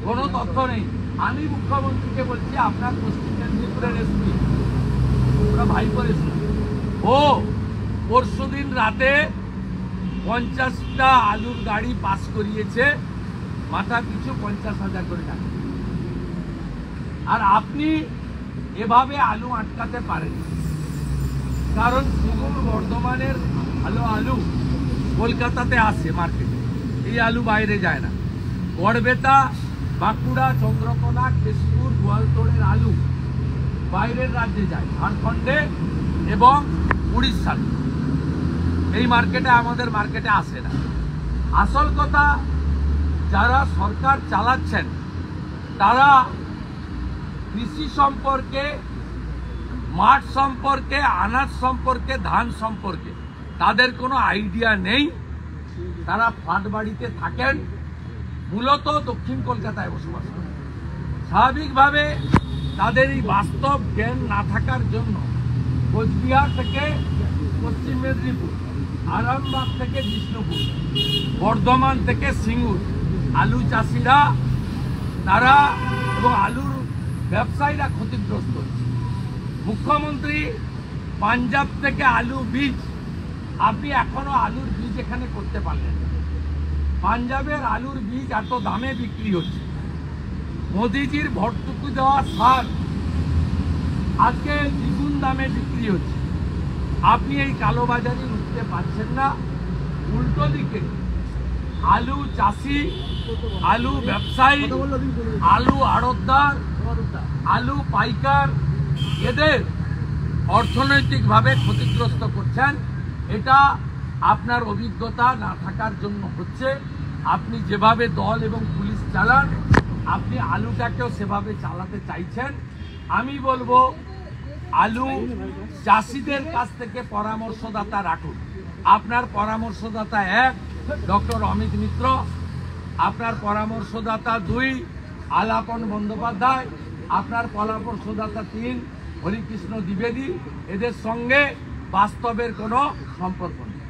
কোনো তথ্য নেই। আমি মুখ্যমন্ত্রীকে বলছি, আপনার পশ্চিম মেদিনীপুরের এসপি, ওরা ভাইপোর এসপি, ও পরশুদিন রাতে 50টা আলুর গাড়ি পাস করিয়েছে, মাথা পিছু 50,000 করে টাকা। আর আপনি এভাবে আলু আটকাতে পারেন, কারণ শুধু বর্ধমানের ভালো আলু কলকাতাতে আসে মার্কেটে, এই আলু বাইরে যায় না। গড়বেতা, বাঁকুড়া, চন্দ্রকোনা, কেশপুর, গোয়ালতোড়ের আলু বাইরের রাজ্যে যায়, ঝাড়খণ্ডে এবং উড়িষ্যার। এই মার্কেটে আমাদের মার্কেটে আসে না। আসল কথা, যারা সরকার চালাচ্ছেন তারা কৃষি সম্পর্কে, মাঠ সম্পর্কে, আনাজ সম্পর্কে, ধান সম্পর্কে তাদের কোনো আইডিয়া নেই। তারা ফ্ল্যাট বাড়িতে থাকেন, মূলত দক্ষিণ কলকাতায় বসবাস করেন। স্বাভাবিকভাবে তাদের এই বাস্তব জ্ঞান না থাকার জন্য কোচবিহার থেকে পশ্চিম মেদিনীপুর, আরামবাগ থেকে বিষ্ণুপুর, বর্ধমান থেকে সিঙ্গুর আলু চাষিরা তারা এবং আলুর ব্যবসায়ীরা ক্ষতিগ্রস্ত হচ্ছে। মুখ্যমন্ত্রী পাঞ্জাব থেকে আলু বীজ, আপনি এখনো আলুর বীজ এখানে করতে পারলেন না। পাঞ্জাবের আলুর বীজ এত দামে বিক্রি হচ্ছে। মোদিজির ভর্তুকি দেওয়া সার আজকে দ্বিগুণ দামে বিক্রি হচ্ছে। আপনি এই কালোবাজারি রুখতে পারছেন না। উল্টো দিকে আলু চাষি, আলু ব্যবসায়ী, আলু আড়তদার, আলু পাইকার, এদের অর্থনৈতিকভাবে ক্ষতিগ্রস্ত করছেন। এটা আপনার অভিজ্ঞতা না থাকার জন্য হচ্ছে। আপনি যেভাবে দল এবং পুলিশ চালান, আপনি আলুটাকেও সেভাবে চালাতে চাইছেন। আমি বলবো, আলু চাষিদের কাছ থেকে পরামর্শদাতা রাখুন। আপনার পরামর্শদাতা 1 ডক্টর অমিত মিত্র, আপনার পরামর্শদাতা 2 আলাপন বন্দ্যোপাধ্যায়, আপনার পরামর্শদাতা 3 হরিকৃষ্ণ দ্বিবেদী। এদের সঙ্গে বাস্তবের কোনো সম্পর্ক নেই।